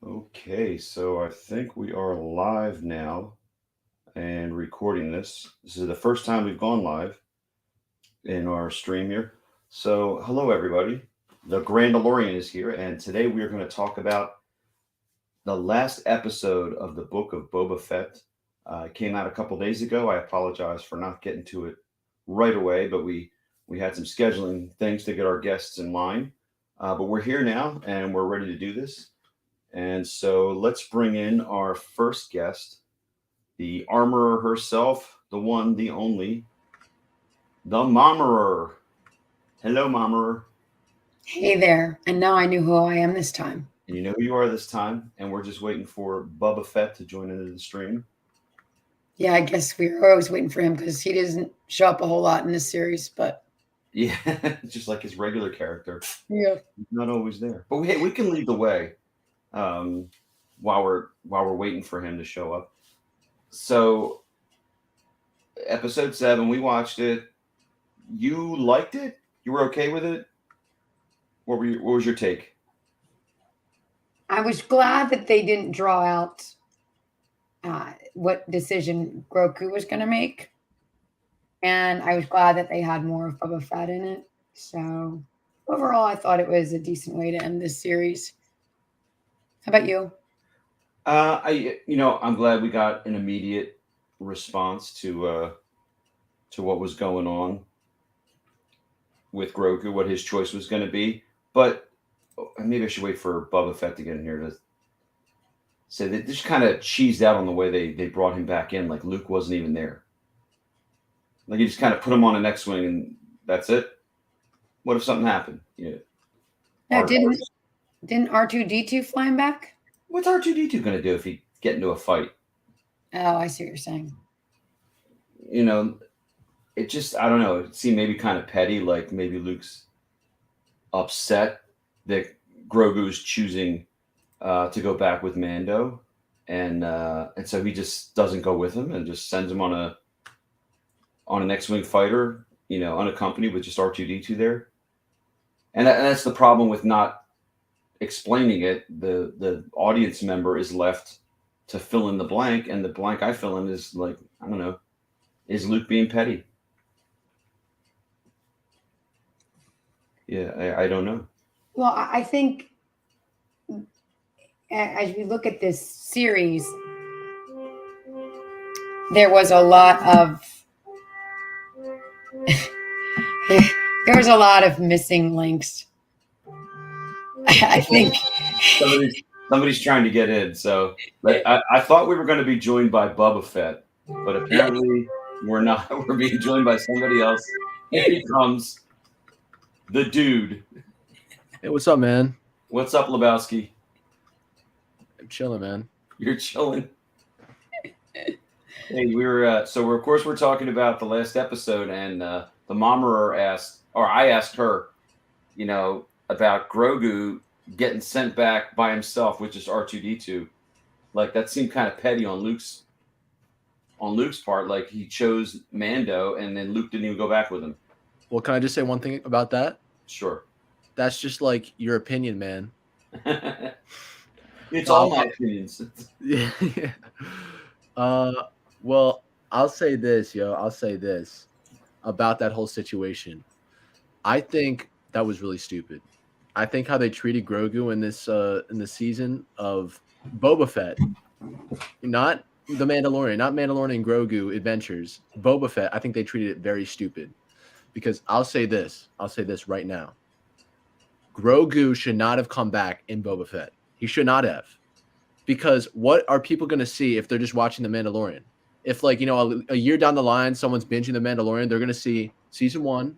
Okay, so I think we are live now and recording this. This is the first time we've gone live in our stream here. So, hello everybody. The Grandalorian is here, and today we are going to talk about the last episode of the Book of Boba Fett. It came out a couple days ago. I apologize for not getting to it right away, but we had some scheduling things to get our guests in line. But we're here now, and we're ready to do this. And so let's bring in our first guest, the armorer herself, the one, the only, the Momeror. Hello, Momeror. Hey there. And now I knew who I am this time. And you know who you are this time, and we're just waiting for Bubba Fett to join into the stream. Yeah, I guess we were always waiting for him because he doesn't show up a whole lot in this series, but Yeah, just like his regular character. yeah. He's not always there. But we can lead the way um, while we're waiting for him to show up. So episode 7, we watched it. You liked it? You were okay with it? What was your take? I was glad that they didn't draw out what decision Groku was going to make. And I was glad that they had more of Bubba Fett in it. So overall, I thought it was a decent way to end this series. How about you? I'm glad we got an immediate response to what was going on with Grogu, what his choice was going to be. But maybe I should wait for Bubba Fett to get in here to say that this kind of cheesed out on the way they brought him back in, like Luke wasn't even there. Like you just kind of put him on an X-wing and that's it. What if something happened? Yeah. No, didn't R2D2 fly him back? What's R2D2 going to do if he get into a fight? Oh, I see what you're saying. You know, it just I don't know. It seemed maybe kind of petty. Like maybe Luke's upset that Grogu's choosing to go back with Mando, and so he just doesn't go with him and just sends him on an X-wing fighter, unaccompanied with just R2D2 there. And that's the problem with not explaining it. The audience member is left to fill in the blank, and the blank I fill in is like I don't know, is Luke being petty? Yeah, I don't know. Well, I think as we look at this series, there was a lot of there was a lot of missing links. I think somebody's trying to get in. So I thought we were going to be joined by Bubba Fett, but apparently we're not. We're being joined by somebody else. Here he comes, the dude. Hey, what's up, man? What's up, Lebowski? I'm chilling, man. You're chilling. Hey, we're of course we're talking about the last episode, and the Momeror asked, or I asked her, about Grogu getting sent back by himself with just R2D2. Like that seemed kind of petty on Luke's part. Like he chose Mando, and then Luke didn't even go back with him. Well, can I just say one thing about that? Sure. That's just like your opinion, man. It's all my opinions. Yeah. Well, I'll say this about that whole situation. I think that was really stupid. I think how they treated Grogu in the season of Boba Fett, not the Mandalorian, not Mandalorian and Grogu adventures. Boba Fett, I think they treated it very stupid. Because I'll say this right now. Grogu should not have come back in Boba Fett. He should not have. Because what are people going to see if they're just watching The Mandalorian? If, like, a year down the line, someone's binging The Mandalorian, they're going to see season 1,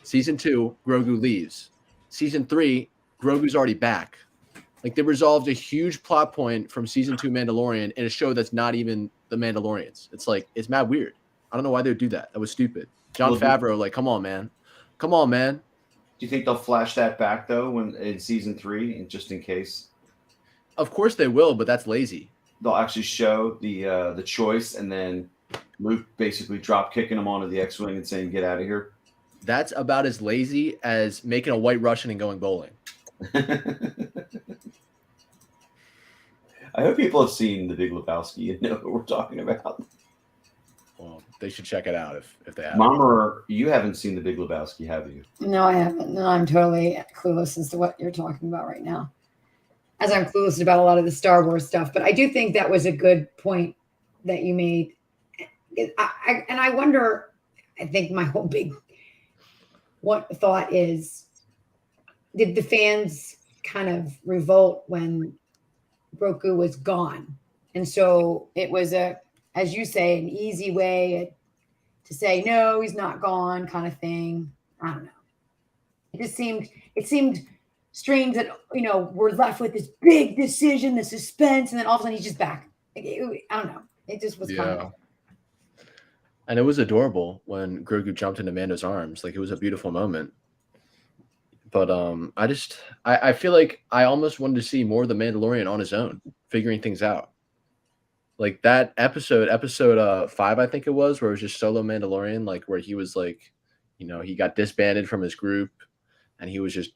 season 2, Grogu leaves. Season 3, Grogu's already back. Like, they resolved a huge plot point from season 2 Mandalorian in a show that's not even The Mandalorians. It's like, it's mad weird. I don't know why they would do that. That was stupid. Jon Favreau, like, come on, man. Come on, man. Do you think they'll flash that back, though, when in season 3, just in case? Of course they will, but that's lazy. They'll actually show the choice, and then Luke basically drop kicking him onto the X-wing and saying, "Get out of here." That's about as lazy as making a White Russian and going bowling. I hope people have seen The Big Lebowski and know what we're talking about. Well, they should check it out if they haven't. Momeror, you haven't seen The Big Lebowski, have you? No, I haven't. No, I'm totally clueless as to what you're talking about right now. As I'm clueless about a lot of the Star Wars stuff, but I do think that was a good point that you made. I wonder, I think my whole big thought is, did the fans kind of revolt when Grogu was gone? And so it was as you say, an easy way to say, no, he's not gone kind of thing. I don't know. It seemed strange that, we're left with this big decision, the suspense, and then all of a sudden he's just back. I don't know. It just was kind of. And it was adorable when Grogu jumped into Mando's arms. Like, it was a beautiful moment. But I feel like I almost wanted to see more of the Mandalorian on his own, figuring things out. Like that episode 5, I think it was, where it was just solo Mandalorian, like where he was like, he got disbanded from his group and he was just,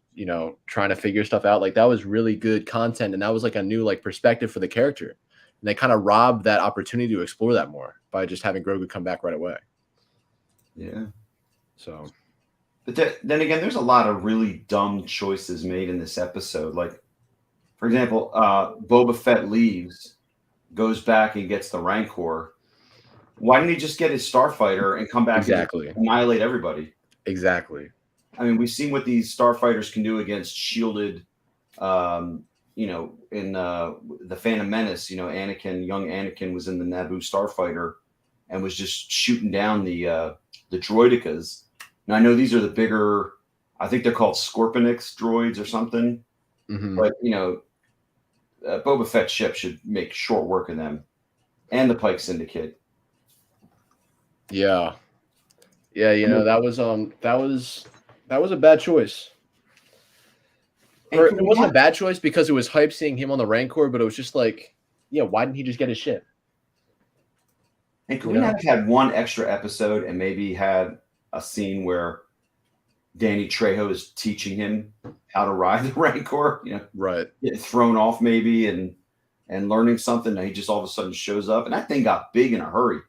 trying to figure stuff out. Like, that was really good content. And that was like a new perspective for the character. And they kind of robbed that opportunity to explore that more by just having Grogu come back right away. Yeah. So. But then again, there's a lot of really dumb choices made in this episode. Like, for example, Boba Fett leaves, goes back and gets the Rancor. Why didn't he just get his starfighter and come back and annihilate everybody? Exactly. I mean, we've seen what these starfighters can do against shielded, in the Phantom Menace. Young Anakin was in the Naboo starfighter and was just shooting down the droidicas. Now, I know these are the bigger, I think they're called Scorponix droids or something. Mm-hmm. But, Boba Fett's ship should make short work of them and the Pike Syndicate. Yeah. Yeah, that was a bad choice. Or it wasn't a bad choice because it was hype seeing him on the Rancor, but it was just like, why didn't he just get his ship? And could we not have had one extra episode and maybe had a scene where Danny Trejo is teaching him how to ride the Rancor, right? Get thrown off maybe and learning something. And he just all of a sudden shows up, and that thing got big in a hurry.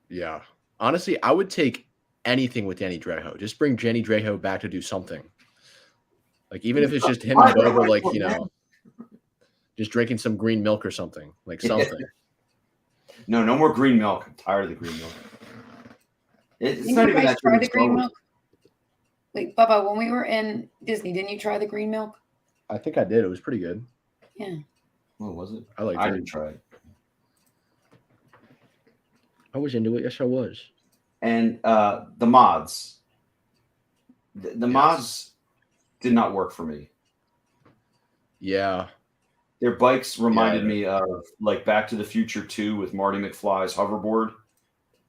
Yeah, honestly, I would take anything with Danny Trejo. Just bring Danny Trejo back to do something. Like, even if it's just him and Boba, just drinking some green milk or something, like something. No more green milk. I'm tired of the green milk. It's not even that. Try the green milk. Wait, Bubba, when we were in Disney, didn't you try the green milk? I think I did. It was pretty good. Yeah. What was it? I didn't try it. I was into it. Yes, I was. And the mods. The mods did not work for me. Yeah. Their bikes reminded me of Back to the Future 2 with Marty McFly's hoverboard.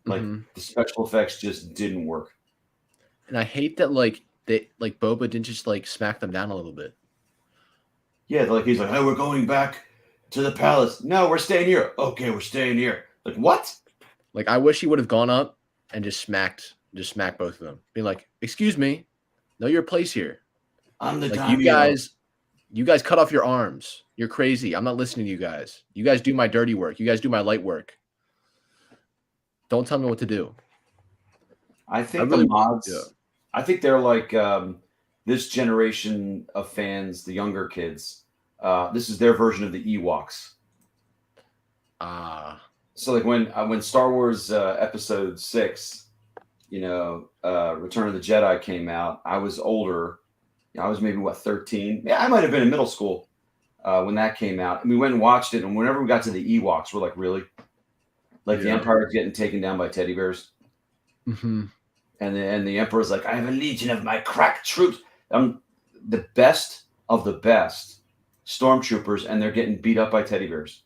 The special effects just didn't work. And I hate that Boba didn't just smack them down a little bit. Yeah, he's like, "Hey, we're going back to the palace." "No, we're staying here." "Okay, we're staying here." Like, what? I wish he would have gone up and just smacked both of them. Being like, "Excuse me, know your place here. I'm the you guys cut off your arms. You're crazy. I'm not listening to you guys. You guys do my dirty work. You guys do my light work. Don't tell me what to do." I think the mods, I think they're like this generation of fans, the younger kids. This is their version of the Ewoks. So when Star Wars Episode 6, Return of the Jedi came out, I was older. I was maybe 13. Yeah, I might have been in middle school when that came out. And we went and watched it. And whenever we got to the Ewoks, we're like, really? The Empire's getting taken down by teddy bears. Mm-hmm. And the Emperor's like, "I have a legion of my crack troops. I'm the best of the best stormtroopers, and they're getting beat up by teddy bears."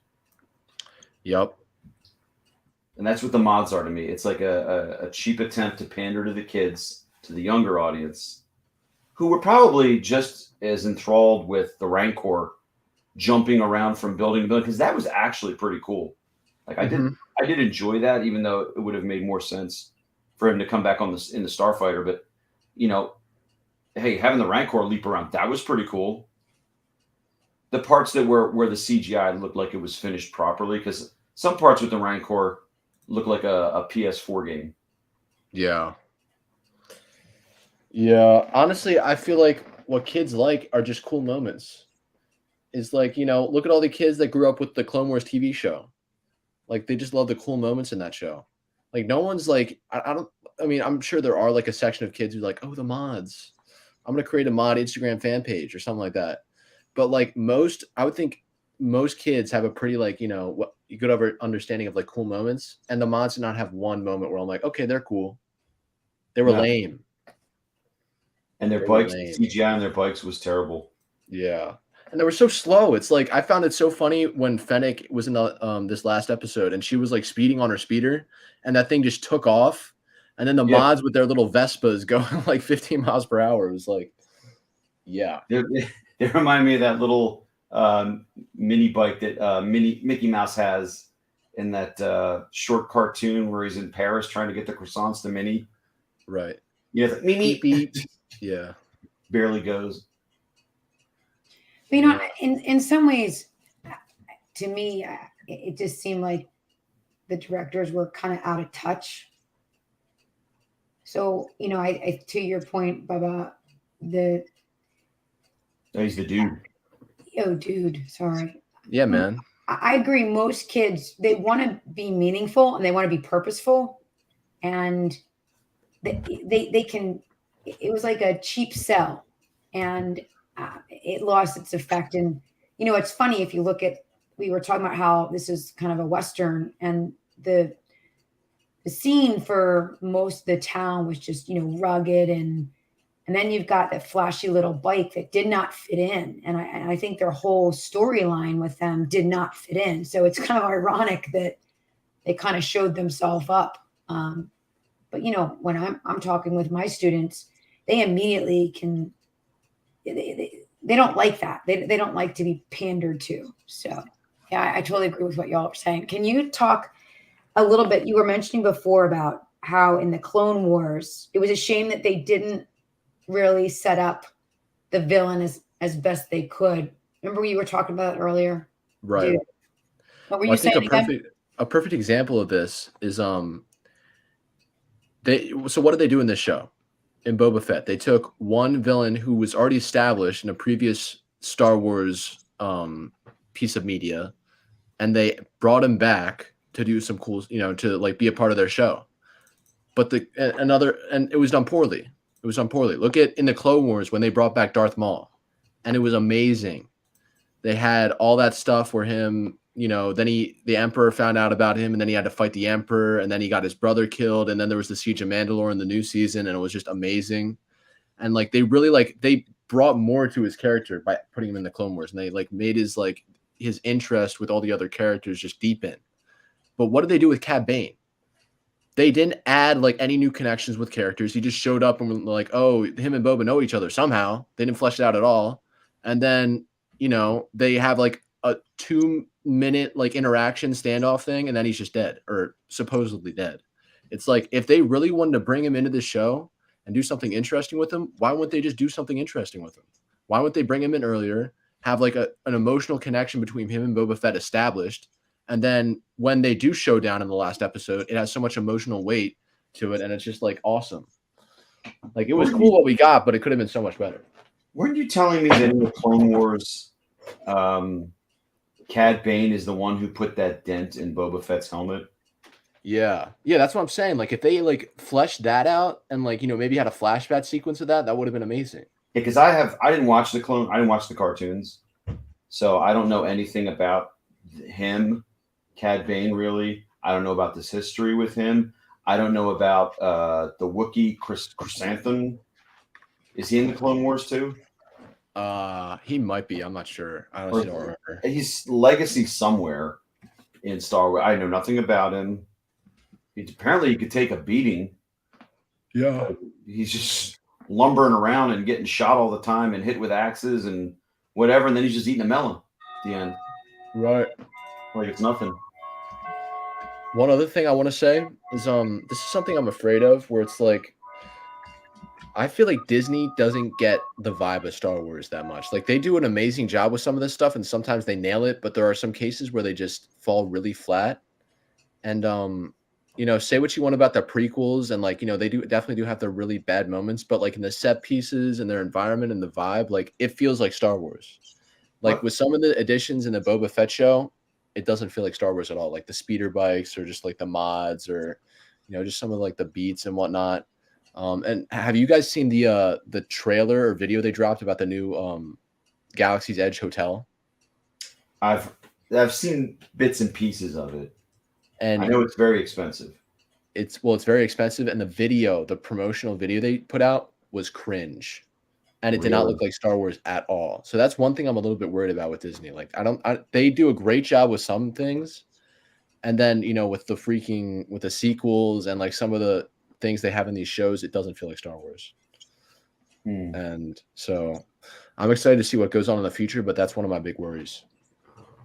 Yep. And that's what the mods are to me. It's like a cheap attempt to pander to the kids, to the younger audience, who were probably just as enthralled with the Rancor jumping around from building to building, because that was actually pretty cool. I did enjoy that, even though it would have made more sense for him to come back in the starfighter. But hey, having the Rancor leap around, that was pretty cool. the parts that where the CGI looked like it was finished properly, because some parts with the Rancor look like a PS4 game. Yeah. Yeah. Honestly, I feel like what kids like are just cool moments. It's like, look at all the kids that grew up with the Clone Wars TV show. Like, they just love the cool moments in that show. Like, no one's like, I mean, I'm sure there are like a section of kids who are like, oh, the mods. I'm going to create a mod Instagram fan page or something like that. But like I would think most kids have a pretty like, what good understanding of like cool moments. And the mods did not have one moment where I'm like, okay, they're cool. They were lame. And their bikes, CGI on their bikes was terrible. Yeah. And they were so slow. It's like, I found it so funny when Fennec was in the this last episode and she was like speeding on her speeder and that thing just took off. And then the mods with their little Vespas going like 15 miles per hour. It was like, yeah. They remind me of that little mini bike that Mickey Mouse has in that short cartoon where he's in Paris trying to get the croissants to Minnie. Right. Yeah, like, Mimi. Yeah. Barely goes. But, in some ways, to me, it just seemed like the directors were kind of out of touch. So, I to your point, Bubba, he's the dude. Oh, dude, sorry. Yeah, man. I agree. Most kids, they want to be meaningful and they want to be purposeful, and they can. It was like a cheap sell, and it lost its effect. And it's funny if you look at. We were talking about how this is kind of a Western, and the scene for most of the town was just rugged, and then you've got that flashy little bike that did not fit in, and I think their whole storyline with them did not fit in. So it's kind of ironic that they kind of showed themselves up. But when I'm talking with my students, they immediately can. They don't like that. They don't like to be pandered to. So yeah, I totally agree with what y'all are saying. Can you talk a little bit? You were mentioning before about how in the Clone Wars, it was a shame that they didn't really set up the villain as best they could. Remember you were talking about it earlier? Right. Dude, what were you saying again? A perfect example of this is so what did they do in this show? In Boba Fett, they took one villain who was already established in a previous Star Wars piece of media, and they brought him back to do some cool, to like be a part of their show. But and it was done poorly. It was done poorly. Look at in the Clone Wars when they brought back Darth Maul, and it was amazing. They had all that stuff where him, then the Emperor found out about him, and then he had to fight the Emperor, and then he got his brother killed, and then there was the Siege of Mandalore in the new season, and it was just amazing. And like they really they brought more to his character by putting him in the Clone Wars, and they like made his interest with all the other characters just deepen. But what did they do with Cad Bane? They didn't add like any new connections with characters. He just showed up and were like, oh, him and Boba know each other somehow. They didn't flesh it out at all. And then, they have like a 2-minute like interaction standoff thing, and then he's just dead or supposedly dead. It's like if they really wanted to bring him into the show and do something interesting with him, why wouldn't they just do something interesting with him? Why wouldn't they bring him in earlier, have like an emotional connection between him and Boba Fett established? And then when they do show down in the last episode, it has so much emotional weight to it, and it's just like awesome. Like it was cool what we got, but it could have been so much better. Weren't you telling me that in the Clone Wars, Cad Bane is the one who put that dent in Boba Fett's helmet? Yeah, that's what I'm saying. Like if they like fleshed that out and like maybe had a flashback sequence of that would have been amazing. Yeah, because I didn't watch the cartoons, so I don't know anything about him, Cad Bane. Really, I don't know about this history with him. I don't know about the Wookiee Chrysanthemum. Is he in the Clone Wars too? He might be. I'm not sure. I honestly don't remember. He's legacy somewhere in Star Wars. I know nothing about him. Apparently, he could take a beating. Yeah, he's just lumbering around and getting shot all the time and hit with axes and whatever, and then he's just eating a melon at the end. Right. Like it's nothing. One other thing I want to say is this is something I'm afraid of, where it's like I feel like Disney doesn't get the vibe of Star Wars that much. Like they do an amazing job with some of this stuff, and sometimes they nail it, but there are some cases where they just fall really flat. And say what you want about the prequels, and like they definitely do have their really bad moments, but like in the set pieces and their environment and the vibe, like it feels like Star Wars. Like What? with some of the additions in the Boba Fett show, it doesn't feel like Star Wars at all. Like the speeder bikes, or just like the mods, or just some of like the beats and whatnot. And have you guys seen the trailer or video they dropped about the new Galaxy's Edge hotel? I've seen bits and pieces of it. And I know it's very expensive. it's very expensive, and the promotional video they put out was cringe, and it did not Really? look like Star Wars at all. So that's one thing I'm a little bit worried about with Disney. Like they do a great job with some things, and then with the sequels and like some of the things they have in these shows, it doesn't feel like Star Wars. And so I'm excited to see what goes on in the future, but that's one of my big worries.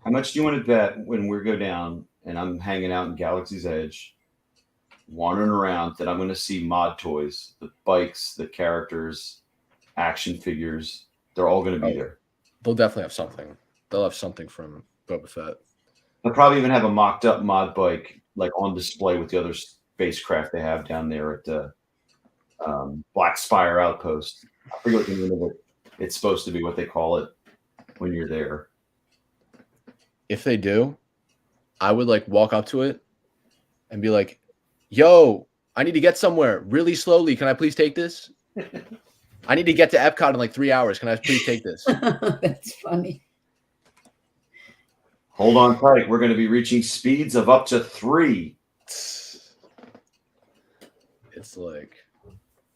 How much do you want to bet when we go down and I'm hanging out in Galaxy's Edge, wandering around, that I'm going to see mod toys, the bikes, the characters, action figures? They're all going to be there. They'll definitely have something. They'll have something from Boba Fett. They'll probably even have a mocked up mod bike like on display with the other spacecraft they have down there at the Black Spire Outpost. I forget what the name of it. It's supposed to be what they call it when you're there. If they do, I would like walk up to it and be like, yo, I need to get somewhere really slowly. Can I please take this? I need to get to Epcot in like 3 hours. Can I please take this? That's funny. Hold on tight. We're going to be reaching speeds of up to 3. It's like,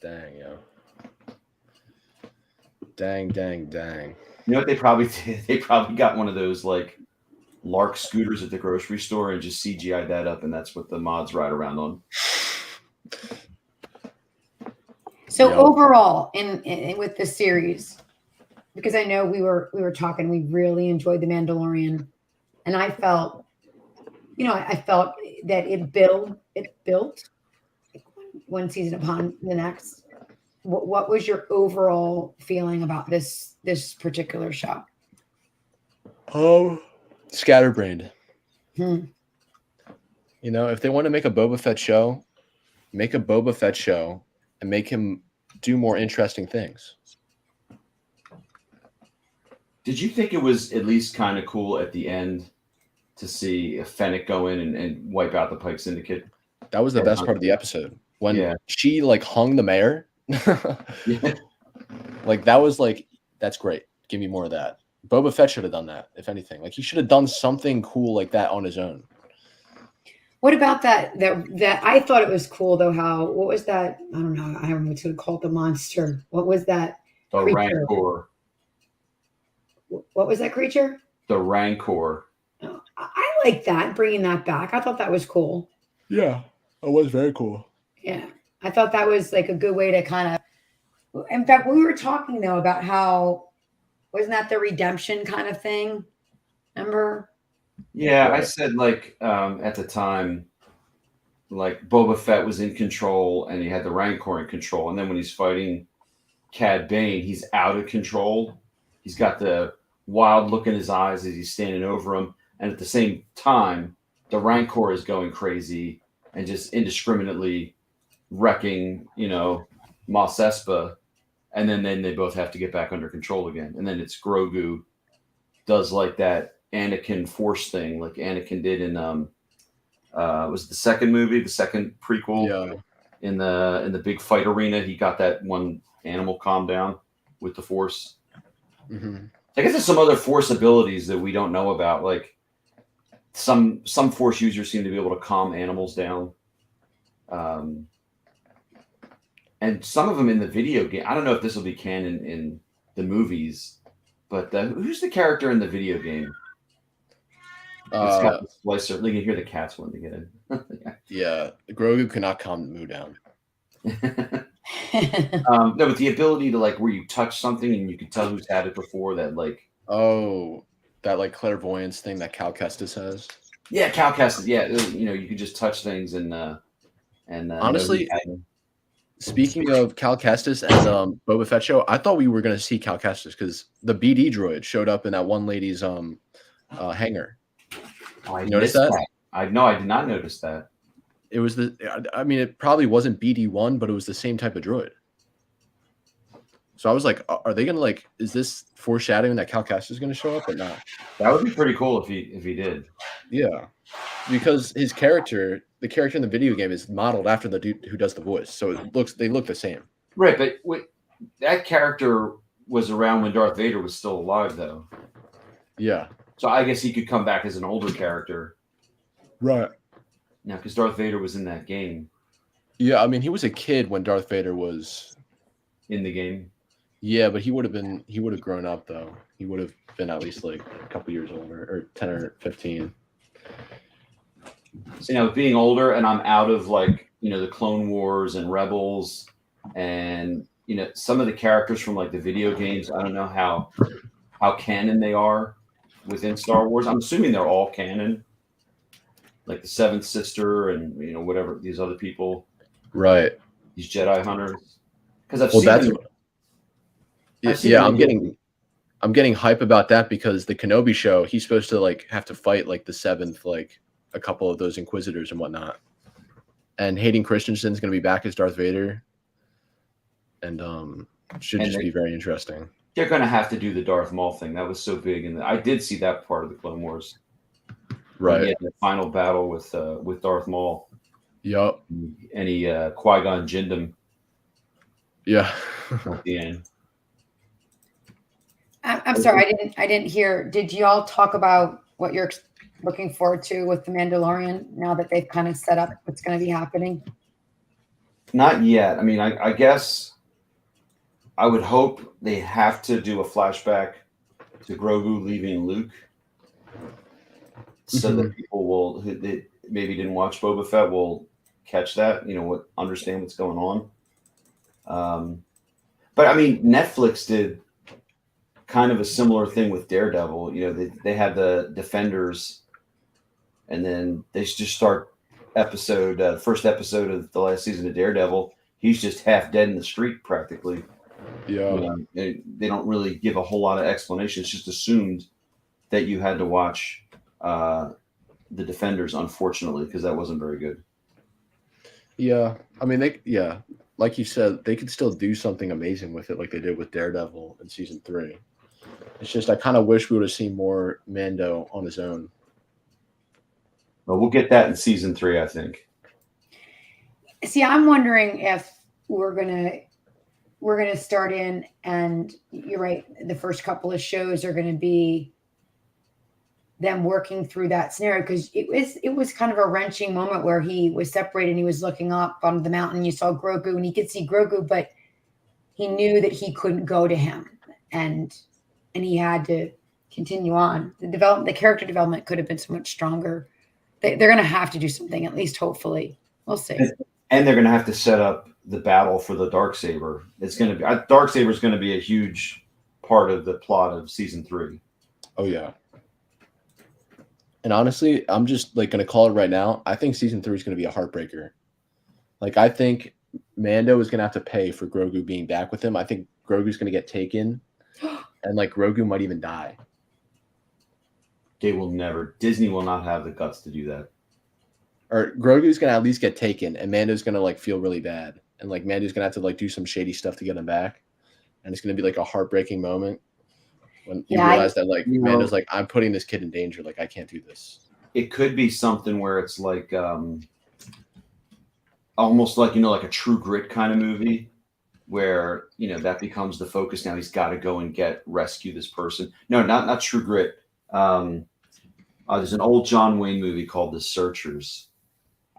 dang, yo. Dang. You know what they probably did? They probably got one of those like Lark scooters at the grocery store and just CGI that up, and that's what the mods ride around on. So overall, in with the series, because I know we were talking, we really enjoyed The Mandalorian, and I felt, I felt that it built one season upon the next. What was your overall feeling about this particular show? Scatterbrained. If they want to make a Boba Fett show, make a Boba Fett show and make him do more interesting things. Did you think it was at least kind of cool at the end to see a Fennec go in and wipe out the Pike Syndicate? That was the best part of the episode. When she like hung the mayor. Like that was like, that's great. Give me more of that. Boba Fett should have done that, if anything. Like he should have done something cool like that on his own. What about that I thought it was cool though, what was that? I don't know. I don't know what to call it, the monster. What was that? The creature? Rancor. What was that creature? The Rancor. Oh, I like that, bringing that back. I thought that was cool. Yeah, it was very cool. Yeah. I thought that was like a good way to kind of, in fact, we were talking though about how, wasn't that the redemption kind of thing? Remember? Yeah, I said like at the time, like Boba Fett was in control and he had the Rancor in control. And then when he's fighting Cad Bane, he's out of control. He's got the wild look in his eyes as he's standing over him. And at the same time, the Rancor is going crazy and just indiscriminately wrecking, Mos Espa. And then they both have to get back under control again. And then it's Grogu does like that Anakin Force thing, like Anakin did in was the second movie, the second prequel, in the big fight arena. He got that one animal calmed down with the Force. Mm-hmm. I guess there's some other Force abilities that we don't know about. Like some Force users seem to be able to calm animals down. And some of them in the video game. I don't know if this will be canon in the movies, but who's the character in the video game? It's got the splicer. You can hear the cats when they get in. Yeah, Grogu cannot calm the mood down. No, but the ability to like where you touch something and you can tell who's had it before. That like that like clairvoyance thing that Cal Kestis has. Yeah, Cal Kestis. Yeah, you can just touch things and honestly, Speaking of Cal Kestis and Boba Fett show, I thought we were gonna see Cal Kestis because the BD droid showed up in that one lady's hangar. Oh, I You noticed missed that? I did not notice that. It was I mean, it probably wasn't BD1, but it was the same type of droid. So I was like, are they gonna like? Is this foreshadowing that Cal Kestis is gonna show up or not? That would be pretty cool if he did. Yeah, because his character, the character in the video game, is modeled after the dude who does the voice, so they look the same. Right, but that character was around when Darth Vader was still alive, though. Yeah. So I guess he could come back as an older character. Right. Now, because Darth Vader was in that game. Yeah, I mean, he was a kid when Darth Vader was in the game. Yeah, but he would have grown up though. He would have been at least like a couple years older, or 10 or 15. So, being older, and I'm out of like, the Clone Wars and Rebels, and some of the characters from like the video games. I don't know how canon they are within Star Wars. I'm assuming they're all canon, like the Seventh Sister and whatever these other people, Right? These Jedi hunters. Because I've Well, seen that's them. yeah. I'm getting hype about that because the Kenobi show, he's supposed to like have to fight like the seventh, like a couple of those Inquisitors and whatnot. And Hayden Christensen's going to be back as Darth Vader, and should just be very interesting. They're going to have to do the Darth Maul thing. That was so big, and I did see that part of the Clone Wars. Right. Yeah, the final battle with Darth Maul. Yup. And he Qui-Gon Jinned him. Yeah. At the end. I'm sorry, I didn't hear. Did y'all talk about what you're looking forward to with the Mandalorian now that they've kind of set up what's going to be happening? Not yet. I mean, I guess I would hope they have to do a flashback to Grogu leaving Luke, so that people that maybe didn't watch Boba Fett will catch that. Understand what's going on. But I mean, Netflix did kind of a similar thing with Daredevil. They had the Defenders, and then they just start the first episode of the last season of Daredevil. He's just half dead in the street practically. Yeah. They don't really give a whole lot of explanation. It's just assumed that you had to watch the Defenders, unfortunately, because that wasn't very good. Yeah. I mean, like you said, they could still do something amazing with it, like they did with Daredevil in season 3. It's just I kind of wish we would have seen more Mando on his own. Well, we'll get that in season 3, I think. See, I'm wondering if we're gonna start in, and you're right, the first couple of shows are gonna be them working through that scenario, because it was kind of a wrenching moment where he was separated and he was looking up on the mountain. You saw Grogu and he could see Grogu, but he knew that he couldn't go to him, and he had to continue on. The character development could have been so much stronger. They're going to have to do something, at least hopefully. We'll see. And they're going to have to set up the battle for the Darksaber. It's going to be Darksaber is going to be a huge part of the plot of season 3. Oh yeah. And honestly, I'm just like going to call it right now. I think season 3 is going to be a heartbreaker. Like, I think Mando is going to have to pay for Grogu being back with him. I think Grogu's going to get taken, and like Grogu might even die. Disney will not have the guts to do that. Or Grogu's going to at least get taken, and Mando's going to like feel really bad. And like Mando's going to have to like do some shady stuff to get him back. And it's going to be like a heartbreaking moment when you realize that like Mando's like, I'm putting this kid in danger. Like, I can't do this. It could be something where it's like almost like, like a True Grit kind of movie where, that becomes the focus. Now he's got to go and rescue this person. No, not True Grit. There's an old John Wayne movie called The Searchers,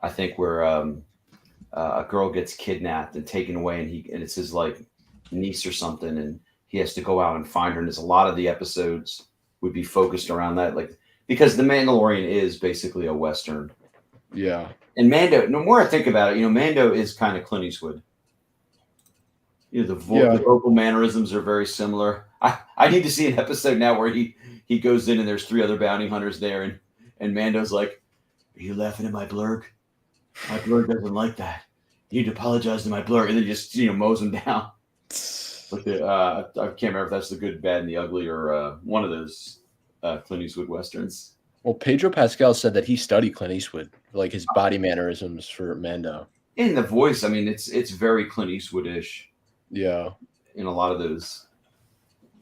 I think, where a girl gets kidnapped and taken away, and it's his like niece or something, and he has to go out and find her. And there's a lot of the episodes would be focused around that, like, because The Mandalorian is basically a Western. Yeah. And Mando, the more I think about it, Mando is kind of Clint Eastwood. The vocal mannerisms are very similar. I need to see an episode now where he goes in and there's 3 other bounty hunters there, and Mando's like, "Are you laughing at my blurg? My blurg doesn't like that. You need to apologize to my blur, and then just mows him down. Like I can't remember if that's the Good, Bad, and the Ugly or one of those Clint Eastwood westerns. Well, Pedro Pascal said that he studied Clint Eastwood, like his body mannerisms for Mando. In the voice, I mean, it's very Clint Eastwood-ish. Yeah. In a lot of those,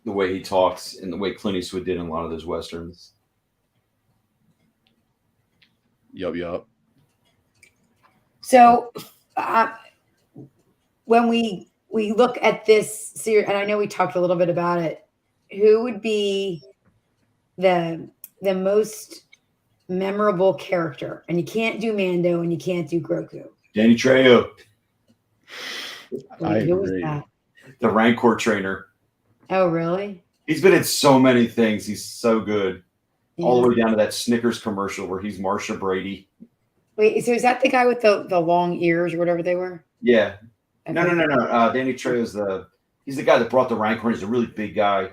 the way he talks and the way Clint Eastwood did in a lot of those westerns. Yup. So when we look at this series, and I know we talked a little bit about it, who would be the most memorable character? And you can't do Mando and you can't do Grogu. Danny Trejo. I Who was agree. that? The Rancor trainer. Oh, really? He's been in so many things. He's so good. Yeah. All the way down to that Snickers commercial where he's Marsha Brady. Wait, so is that the guy with the long ears or whatever they were? Yeah. Okay. No. Danny Trejo's he's the guy that brought the Rancor. He's a really big guy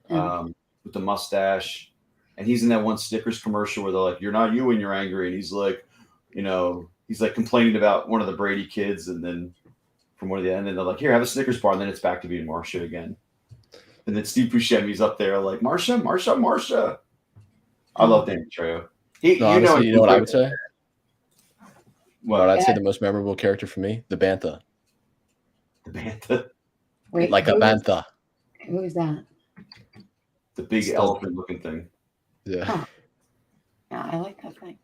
with the mustache. And he's in that one Snickers commercial where they're like, "You're not you when you're angry." And he's like, he's like complaining about one of the Brady kids. And then from one of the end, and they're like, "Here, have a Snickers bar." And then it's back to being Marsha again. And then Steve Buscemi's up there like, Marsha. I love Danny Trejo. Honestly, you know what I would say? What I'd say the most memorable character for me, the Bantha. The Bantha. Wait, Like a Bantha. Who's that? The big elephant-looking thing. Yeah. Huh. Yeah, I like that thing.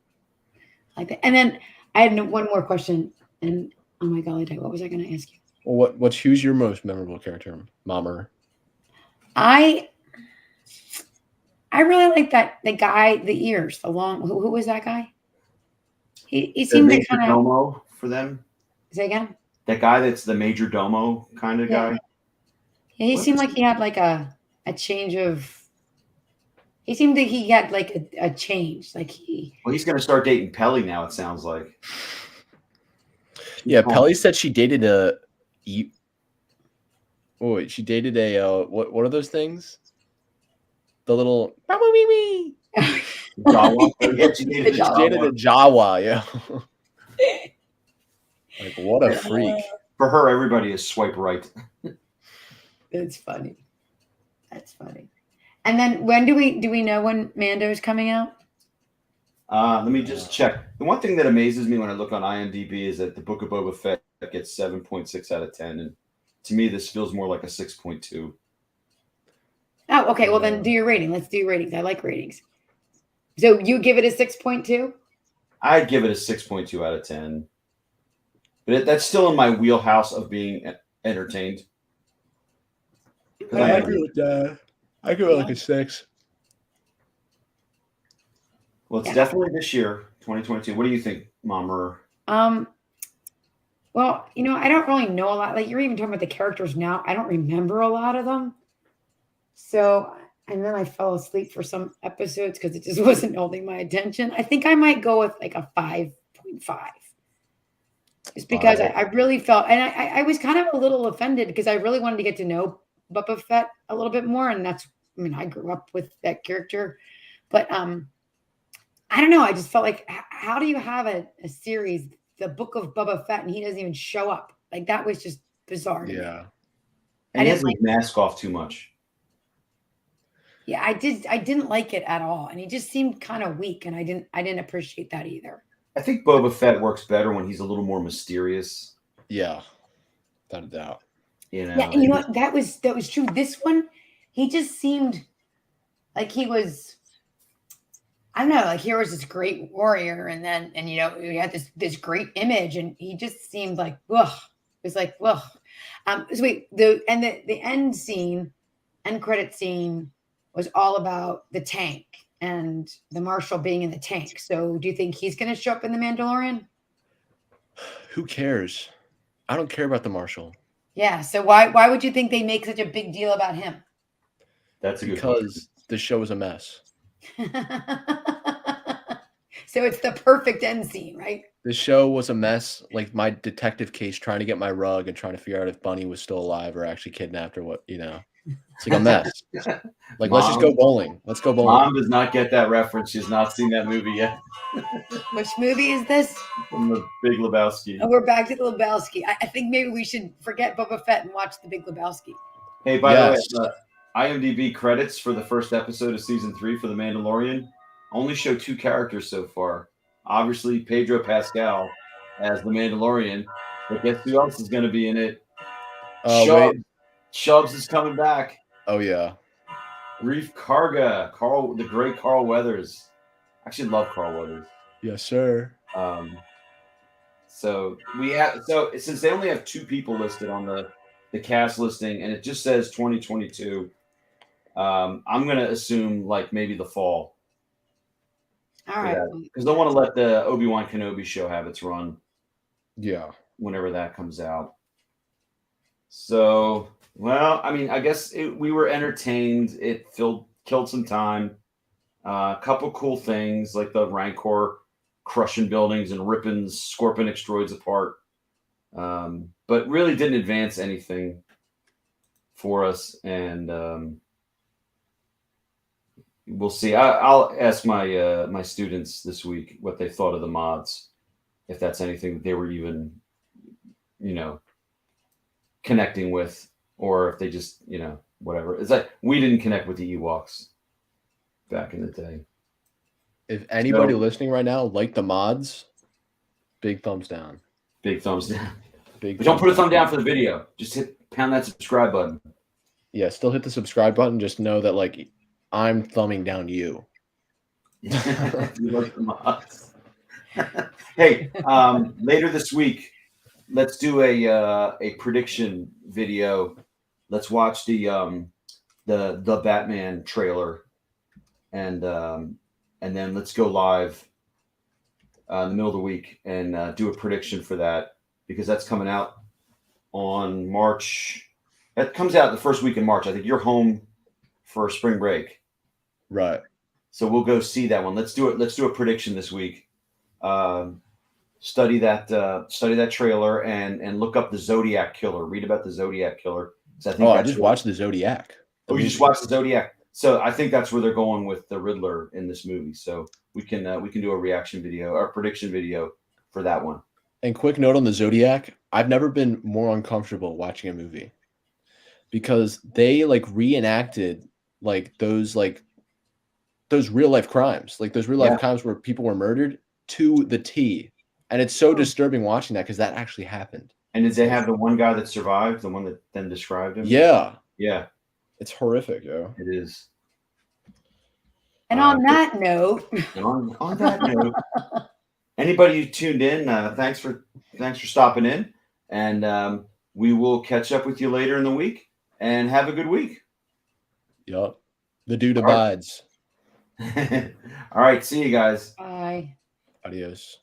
I like that. And then I had one more question. And oh my golly, what was I going to ask you? Well, who's your most memorable character, Momeror? I really like the guy, the ears, the long. Who was that guy? He seemed to kind of domo for them. Say again. That guy that's the major domo kind of guy. Yeah, he seemed like he had like a change of. He seemed like he had like a change, like he. Well, he's going to start dating Pelly now. It sounds like. Yeah, Pelly said she dated a. Oh, wait, she dated a what are those things? The little Jawa. She dated a Jawa, yeah. Like what a freak. For her, everybody is swipe right. That's funny. That's funny. And then when do we know when Mando is coming out? Let me just check. The one thing that amazes me when I look on IMDb is that the Book of Boba Fett gets 7.6 out of 10, and to me, this feels more like a 6.2. Oh, okay. Well, then do your rating. Let's do ratings. I like ratings. So you give it a 6.2? I'd give it a 6.2 out of 10. But that's still in my wheelhouse of being entertained. I agree with that. I give it like a 6. Well, it's definitely this year, 2022. What do you think, Momeror? Well, I don't really know a lot. Like you're even talking about the characters now. I don't remember a lot of them. So, and then I fell asleep for some episodes because it just wasn't holding my attention. I think I might go with like a 5.5. Just because I really felt, and I was kind of a little offended because I really wanted to get to know Bubba Fett a little bit more. And I grew up with that character. But I don't know. I just felt like, how do you have a series, the Book of Boba Fett, and he doesn't even show up? Like that was just bizarre. Yeah. And he has his mask off too much. Yeah, I didn't like it at all. And he just seemed kind of weak. And I didn't appreciate that either. I think Boba Fett works better when he's a little more mysterious. Yeah. Without a doubt. Yeah, and you know what? That was true. This one, he just seemed like he was, I don't know, like here was this great warrior, and he had this great image, and he just seemed like, ugh. It was like, ugh. So wait, the end scene, end credit scene was all about the tank and the Marshal being in the tank. So do you think he's going to show up in The Mandalorian? Who cares? I don't care about the Marshal. Yeah. So why would you think they make such a big deal about him? That's because the show is a mess. So it's the perfect end scene, right? The show was a mess. Like my detective case trying to get my rug and trying to figure out if Bunny was still alive or actually kidnapped or what, It's like a mess. Like, let's just go bowling. Let's go bowling. Mom does not get that reference. She's not seen that movie yet. Which movie is this? From the Big Lebowski. Oh, we're back to the Lebowski. I think maybe we should forget Boba Fett and watch the Big Lebowski. Hey, by the way, the IMDb credits for the first episode of season 3 for The Mandalorian only show 2 characters so far. Obviously, Pedro Pascal as the Mandalorian, but guess who else is going to be in it? Chubbs is coming back. Oh yeah, Reef Karga, the great Carl Weathers. I actually love Carl Weathers. Yes, sir. So since they only have 2 people listed on the cast listing, and it just says 2022. I'm gonna assume like maybe the fall. All right, because they want to let the Obi-Wan Kenobi show have its run. Yeah, whenever that comes out. So, well, I mean, I guess we were entertained. It killed some time. A couple cool things like the Rancor crushing buildings and ripping Scorpionix droids apart. But really didn't advance anything for us. And we'll see. I'll ask my students this week what they thought of the mods, if that's anything that they were even, connecting with, or if they just, whatever. It's like we didn't connect with the Ewoks back in the day. If anybody listening right now liked the mods, big thumbs down. Big thumbs down. But don't put a thumb down for the video. Just pound that subscribe button. Yeah, still hit the subscribe button. Just know that like I'm thumbing down you. You like the mods. Hey, later this week, let's do a prediction video. Let's watch the Batman trailer, and then let's go live in the middle of the week and do a prediction for that, because that's coming out on March. That comes out the first week in March. I think you're home for spring break, right? So we'll go see that one. Let's do it. Let's do a prediction this week. Study that trailer and look up the Zodiac Killer. Read about the Zodiac Killer. I just watched the Zodiac. You just watched the Zodiac. So I think that's where they're going with the Riddler in this movie. So we can do a reaction video or prediction video for that one. And quick note on the Zodiac: I've never been more uncomfortable watching a movie, because they like reenacted like those real life crimes, like those real life crimes where people were murdered to the T. And it's so disturbing watching that, because that actually happened. And did they have the one guy that survived, the one that then described him? Yeah. Yeah. It's horrific, yo. It is. And on that note, anybody who tuned in, thanks for stopping in, and we will catch up with you later in the week. And have a good week. Yup. The dude abides. All right. See you guys. bye. Adios.